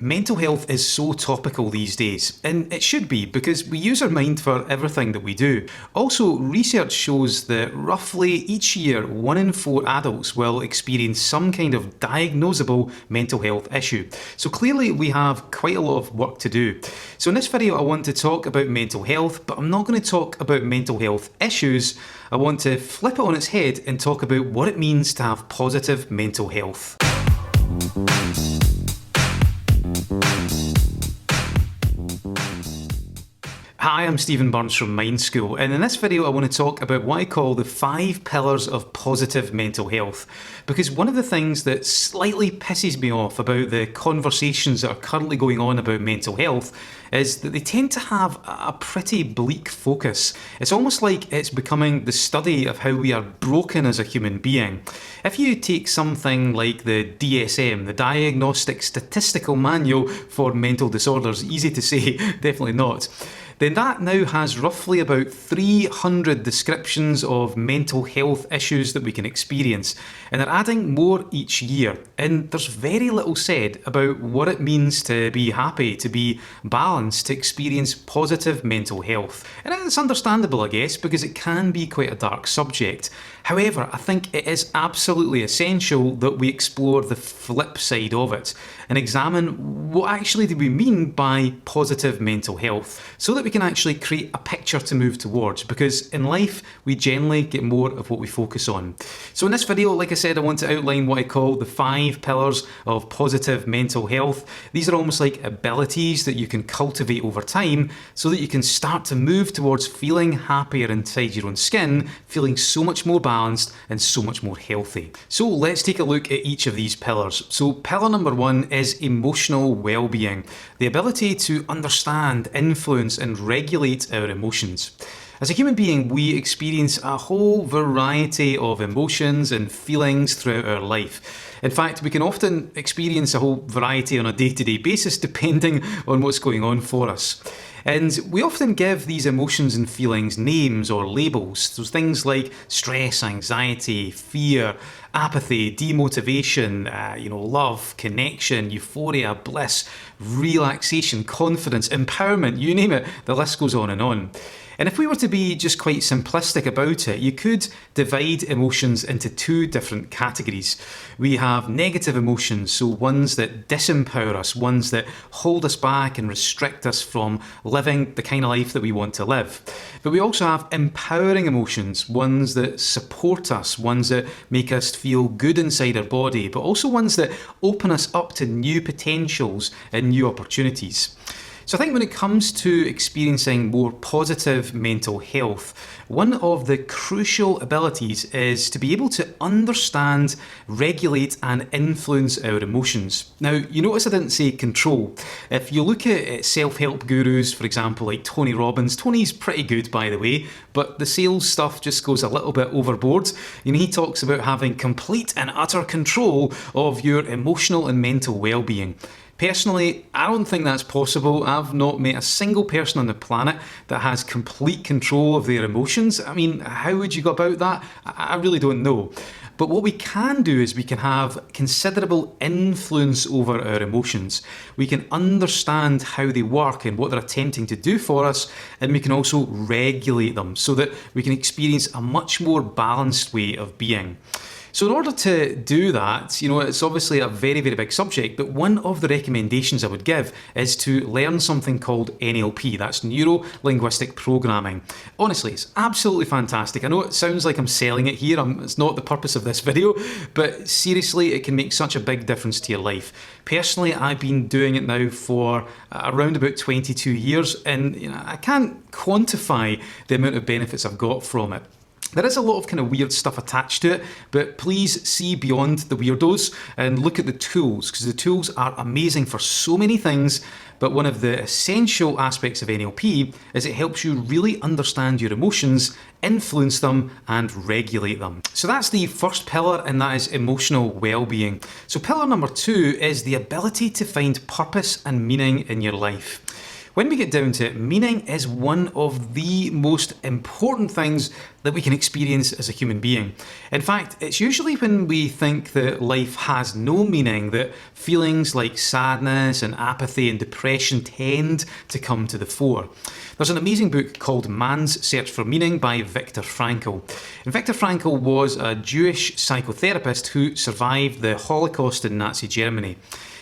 Mental health is so topical these days, and it should be because we use our mind for everything that we do. Also, research shows that roughly each year 1 in 4 adults will experience some kind of diagnosable mental health issue. So clearly we have quite a lot of work to do. So in this video I want to talk about mental health, but I'm not going to talk about mental health issues. I want to flip it on its head and talk about what it means to have positive mental health. Hi, I'm Stephen Burns from Mind School, and in this video I want to talk about what I call the 5 pillars of positive mental health. Because one of the things that slightly pisses me off about the conversations that are currently going on about mental health is that they tend to have a pretty bleak focus. It's almost like it's becoming the study of how we are broken as a human being. If you take something like the DSM, the Diagnostic Statistical Manual for Mental Disorders, easy to say, definitely not, then that now has roughly about 300 descriptions of mental health issues that we can experience, and they're adding more each year. And there's very little said about what it means to be happy, to be balanced, to experience positive mental health. And it's understandable, I guess, because it can be quite a dark subject. However, I think it is absolutely essential that we explore the flip side of it and examine what actually do we mean by positive mental health, so that we can actually create a picture to move towards, because in life we generally get more of what we focus on. So in this video, like I said, I want to outline what I call the 5 pillars of positive mental health. These are almost like abilities that you can cultivate over time so that you can start to move towards feeling happier inside your own skin, feeling so much more balanced and so much more healthy. So let's take a look at each of these pillars. So pillar number 1 is emotional well-being, the ability to understand, influence and regulate our emotions. As a human being, we experience a whole variety of emotions and feelings throughout our life. In fact, we can often experience a whole variety on a day-to-day basis depending on what's going on for us. And we often give these emotions and feelings names or labels. So things like stress, anxiety, fear, apathy, demotivation, love, connection, euphoria, bliss, relaxation, confidence, empowerment, you name it, the list goes on and on. And if we were to be just quite simplistic about it, you could divide emotions into 2 different categories. We have negative emotions, so ones that disempower us, ones that hold us back and restrict us from living the kind of life that we want to live. But we also have empowering emotions, ones that support us, ones that make us feel good inside our body, but also ones that open us up to new potentials and new opportunities. So I think when it comes to experiencing more positive mental health, one of the crucial abilities is to be able to understand, regulate and influence our emotions. Now, you notice I didn't say control. If you look at self-help gurus, for example, like Tony Robbins, Tony's pretty good by the way, but the sales stuff just goes a little bit overboard. He talks about having complete and utter control of your emotional and mental well-being. Personally, I don't think that's possible. I've not met a single person on the planet that has complete control of their emotions. I mean, how would you go about that? I really don't know. But what we can do is we can have considerable influence over our emotions. We can understand how they work and what they're attempting to do for us, and we can also regulate them so that we can experience a much more balanced way of being. So in order to do that, it's obviously a very, very big subject, but one of the recommendations I would give is to learn something called NLP, that's Neuro-Linguistic Programming. Honestly, it's absolutely fantastic. I know it sounds like I'm selling it here, it's not the purpose of this video, but seriously, it can make such a big difference to your life. Personally, I've been doing it now for around about 22 years, and I can't quantify the amount of benefits I've got from it. There is a lot of kind of weird stuff attached to it, but please see beyond the weirdos and look at the tools, because the tools are amazing for so many things. But one of the essential aspects of NLP is it helps you really understand your emotions, influence them and regulate them. So that's the first pillar, and that is emotional well-being. So pillar number 2 is the ability to find purpose and meaning in your life. When we get down to it, meaning is one of the most important things that we can experience as a human being. In fact, it's usually when we think that life has no meaning that feelings like sadness and apathy and depression tend to come to the fore. There's an amazing book called Man's Search for Meaning by Viktor Frankl. And Viktor Frankl was a Jewish psychotherapist who survived the Holocaust in Nazi Germany.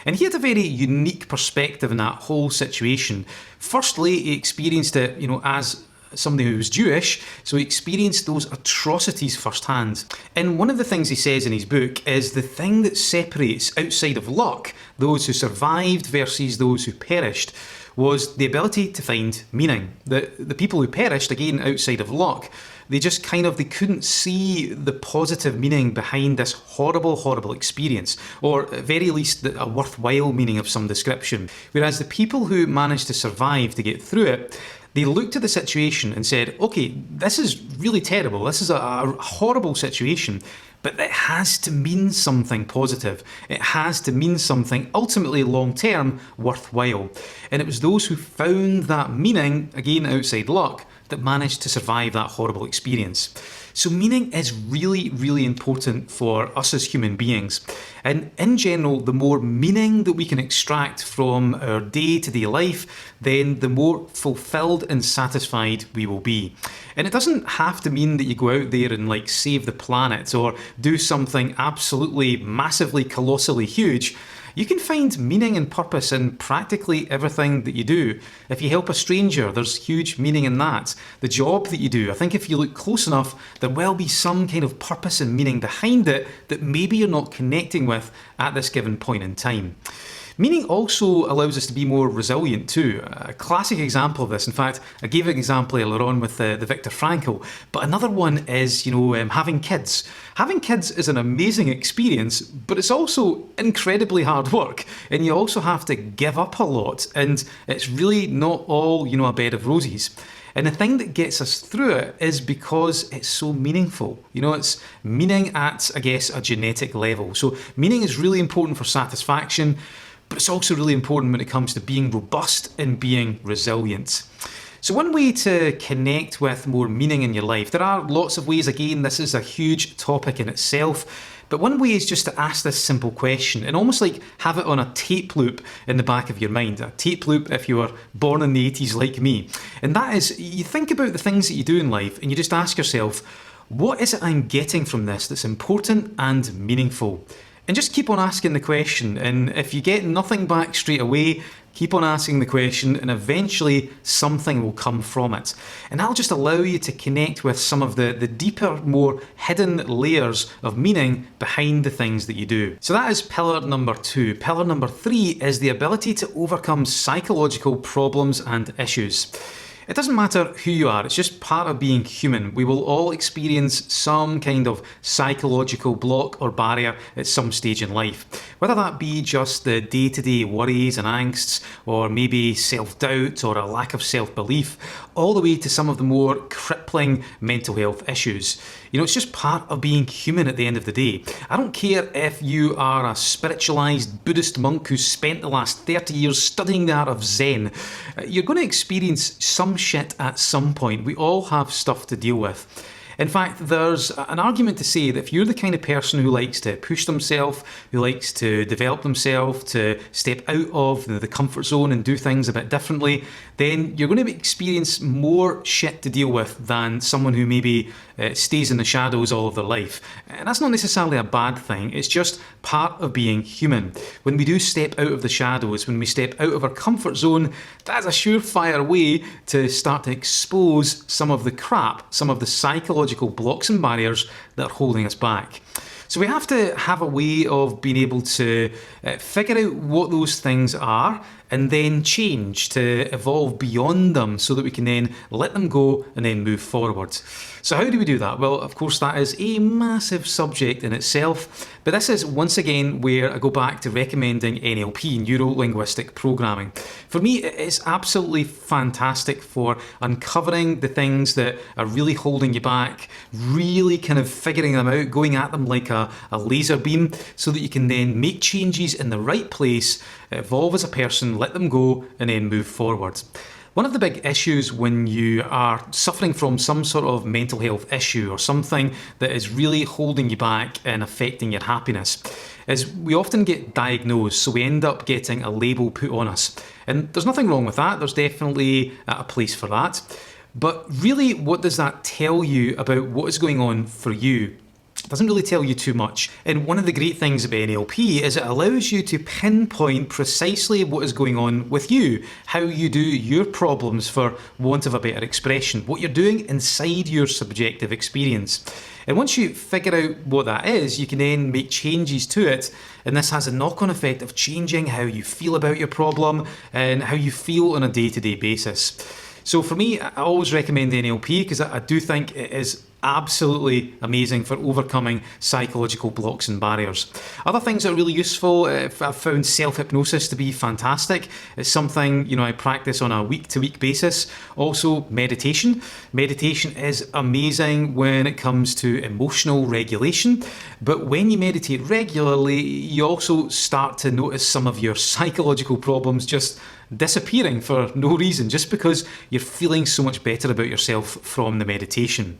And he had a very unique perspective in that whole situation. Firstly, he experienced it, as somebody who was Jewish, so he experienced those atrocities firsthand. And one of the things he says in his book is the thing that separates, outside of luck, those who survived versus those who perished, was the ability to find meaning. The people who perished, again, outside of luck, they couldn't see the positive meaning behind this horrible, horrible experience, or at very least a worthwhile meaning of some description. Whereas the people who managed to survive to get through it, they looked at the situation and said, okay, this is really terrible, this is a horrible situation, but it has to mean something positive. It has to mean something ultimately long-term worthwhile. And it was those who found that meaning, again outside luck, that managed to survive that horrible experience. So meaning is really, really important for us as human beings. And in general, the more meaning that we can extract from our day-to-day life, then the more fulfilled and satisfied we will be. And it doesn't have to mean that you go out there and save the planet or do something absolutely massively, colossally huge. You can find meaning and purpose in practically everything that you do. If you help a stranger, there's huge meaning in that. The job that you do, I think if you look close enough, there will be some kind of purpose and meaning behind it that maybe you're not connecting with at this given point in time. Meaning also allows us to be more resilient too. A classic example of this, in fact, I gave an example earlier on with the Viktor Frankl, but another one is, having kids. Having kids is an amazing experience, but it's also incredibly hard work, and you also have to give up a lot, and it's really not all, a bed of roses. And the thing that gets us through it is because it's so meaningful. It's meaning at, I guess, a genetic level. So meaning is really important for satisfaction, but it's also really important when it comes to being robust and being resilient. So one way to connect with more meaning in your life, there are lots of ways, again, this is a huge topic in itself, but one way is just to ask this simple question and almost have it on a tape loop in the back of your mind. A tape loop if you were born in the 80s like me. And that is, you think about the things that you do in life and you just ask yourself, what is it I'm getting from this that's important and meaningful? And just keep on asking the question, and if you get nothing back straight away, keep on asking the question and eventually something will come from it. And that'll just allow you to connect with some of the deeper, more hidden layers of meaning behind the things that you do. So that is pillar number 2. Pillar number 3 is the ability to overcome psychological problems and issues. It doesn't matter who you are, it's just part of being human. We will all experience some kind of psychological block or barrier at some stage in life. Whether that be just the day-to-day worries and angsts, or maybe self-doubt or a lack of self-belief, all the way to some of the more crippling mental health issues. It's just part of being human at the end of the day. I don't care if you are a spiritualized Buddhist monk who spent the last 30 years studying the art of Zen. You're going to experience some shit at some point. We all have stuff to deal with. In fact, there's an argument to say that if you're the kind of person who likes to push themselves, who likes to develop themselves, to step out of the comfort zone and do things a bit differently, then you're going to experience more shit to deal with than someone who maybe stays in the shadows all of their life. And that's not necessarily a bad thing, it's just part of being human. When we do step out of the shadows, when we step out of our comfort zone, that's a surefire way to start to expose some of the crap, some of the psychological blocks and barriers that are holding us back. So we have to have a way of being able to figure out what those things are and then change to evolve beyond them so that we can then let them go and then move forward. So how do we do that? Well, of course, that is a massive subject in itself, but this is once again where I go back to recommending NLP, Neuro-Linguistic Programming. For me, it's absolutely fantastic for uncovering the things that are really holding you back, really kind of figuring them out, going at them like a a laser beam so that you can then make changes in the right place, evolve as a person, let them go, and then move forward. One of the big issues when you are suffering from some sort of mental health issue or something that is really holding you back and affecting your happiness is we often get diagnosed, so we end up getting a label put on us. And there's nothing wrong with that, there's definitely a place for that. But really, what does that tell you about what is going on for you? It doesn't really tell you too much. And one of the great things about NLP is it allows you to pinpoint precisely what is going on with you, how you do your problems, for want of a better expression, what you're doing inside your subjective experience. And once you figure out what that is, you can then make changes to it. And this has a knock-on effect of changing how you feel about your problem and how you feel on a day-to-day basis. So for me, I always recommend NLP because I do think it is absolutely amazing for overcoming psychological blocks and barriers. Other things that are really useful, I've found self-hypnosis to be fantastic. It's something, I practice on a week-to-week basis. Also, meditation. Meditation is amazing when it comes to emotional regulation, but when you meditate regularly, you also start to notice some of your psychological problems just disappearing for no reason, just because you're feeling so much better about yourself from the meditation.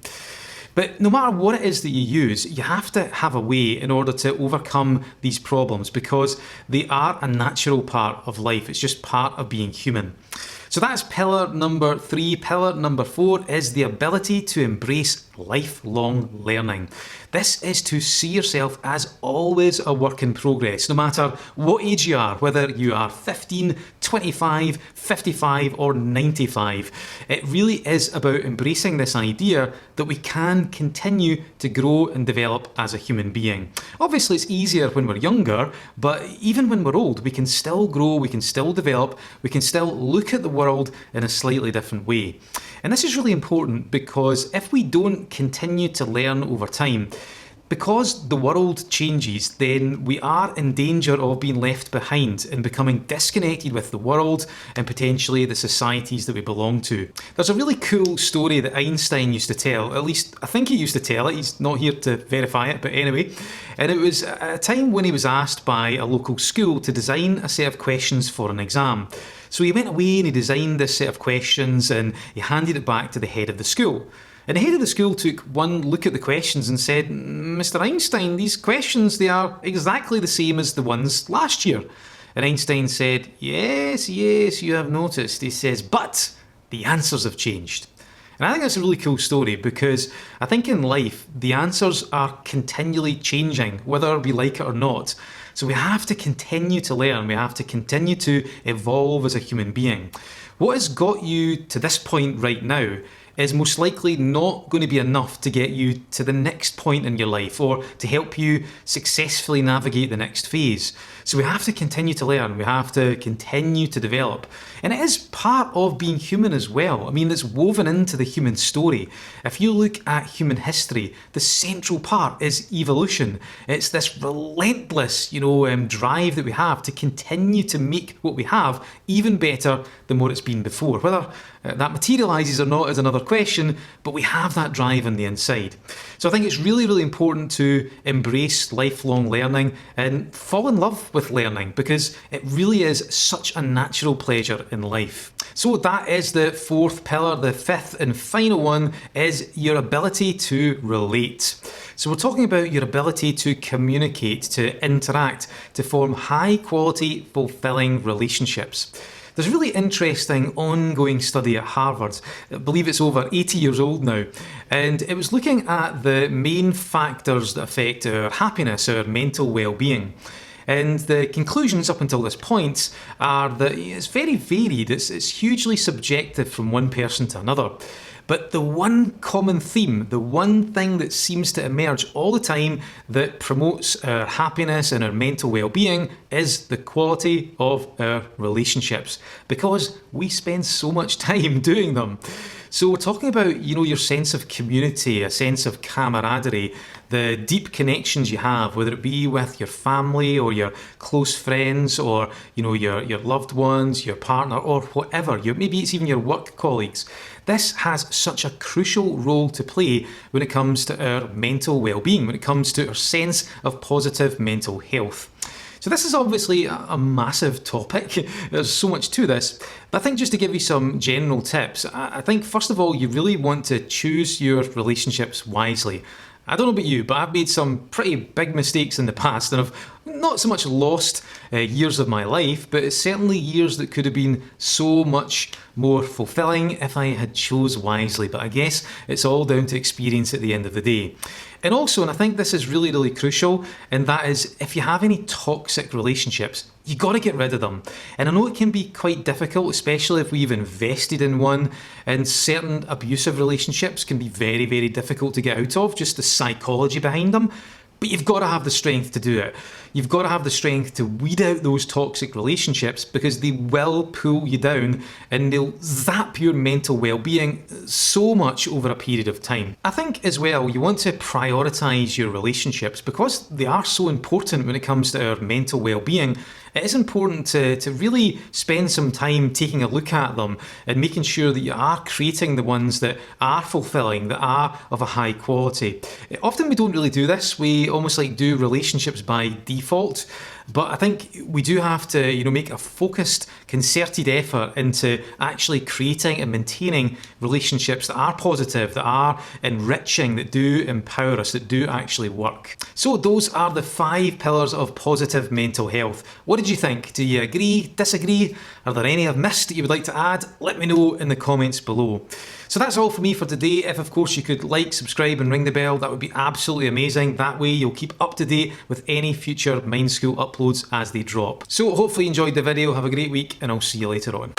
But no matter what it is that you use, you have to have a way in order to overcome these problems because they are a natural part of life. It's just part of being human. So that's pillar number 3. Pillar number 4 is the ability to embrace lifelong learning. This is to see yourself as always a work in progress, no matter what age you are, whether you are 15, 25, 55 or 95. It really is about embracing this idea that we can continue to grow and develop as a human being. Obviously it's easier when we're younger, but even when we're old, we can still grow, we can still develop, we can still look at the world in a slightly different way. And this is really important because if we don't continue to learn over time, because the world changes, then we are in danger of being left behind and becoming disconnected with the world and potentially the societies that we belong to. There's a really cool story that Einstein used to tell, at least I think he used to tell it, he's not here to verify it, but anyway. And it was at a time when he was asked by a local school to design a set of questions for an exam. So he went away and he designed this set of questions and he handed it back to the head of the school. And the head of the school took one look at the questions and said, "Mr. Einstein, these questions, they are exactly the same as the ones last year." And Einstein said, yes, you have noticed. He says, "But the answers have changed." And I think that's a really cool story because I think in life, the answers are continually changing, whether we like it or not. So we have to continue to learn. We have to continue to evolve as a human being. What has got you to this point right now is most likely not going to be enough to get you to the next point in your life or to help you successfully navigate the next phase. So we have to continue to learn, we have to continue to develop. And it is part of being human as well. I mean, it's woven into the human story. If you look at human history, the central part is evolution. It's this relentless, drive that we have to continue to make what we have even better than what it's been before. Whether that materialises or not is another question, but we have that drive on the inside. So I think it's really, really important to embrace lifelong learning and fall in love with learning because it really is such a natural pleasure in life. So that is the 4th pillar. The 5th and final one is your ability to relate. So we're talking about your ability to communicate, to interact, to form high quality, fulfilling relationships. There's a really interesting ongoing study at Harvard. I believe it's over 80 years old now. And it was looking at the main factors that affect our happiness, our mental well-being. And the conclusions up until this point are that it's very varied. It's hugely subjective from one person to another. But the one common theme, the one thing that seems to emerge all the time that promotes our happiness and our mental well-being is the quality of our relationships, because we spend so much time doing them. So we're talking about, your sense of community, a sense of camaraderie, the deep connections you have, whether it be with your family or your close friends or, your loved ones, your partner or whatever. Maybe it's even your work colleagues. This has such a crucial role to play when it comes to our mental well-being, when it comes to our sense of positive mental health. So this is obviously a massive topic. There's so much to this. But I think just to give you some general tips, I think first of all, you really want to choose your relationships wisely. I don't know about you, but I've made some pretty big mistakes in the past, and I've not so much lost years of my life, but it's certainly years that could have been so much more fulfilling if I had chose wisely. But I guess it's all down to experience at the end of the day. And also, and I think this is really, really crucial, and that is if you have any toxic relationships, you got to get rid of them. And I know it can be quite difficult, especially if we've invested in one, and certain abusive relationships can be very, very difficult to get out of, just the psychology behind them. But you've got to have the strength to do it. You've got to have the strength to weed out those toxic relationships because they will pull you down and they'll zap your mental well-being so much over a period of time. I think as well, you want to prioritise your relationships because they are so important when it comes to our mental well-being. It is important to really spend some time taking a look at them and making sure that you are creating the ones that are fulfilling, that are of a high quality. Often we don't really do this. We almost like do relationships by default. But I think we do have to, make a focused, concerted effort into actually creating and maintaining relationships that are positive, that are enriching, that do empower us, that do actually work. So those are the 5 pillars of positive mental health. What did you think? Do you agree, disagree? Are there any I've missed that you would like to add? Let me know in the comments below. So that's all for me for today. If of course you could like, subscribe and ring the bell, that would be absolutely amazing. That way you'll keep up to date with any future Mind School uploads as they drop. So hopefully you enjoyed the video, have a great week and I'll see you later on.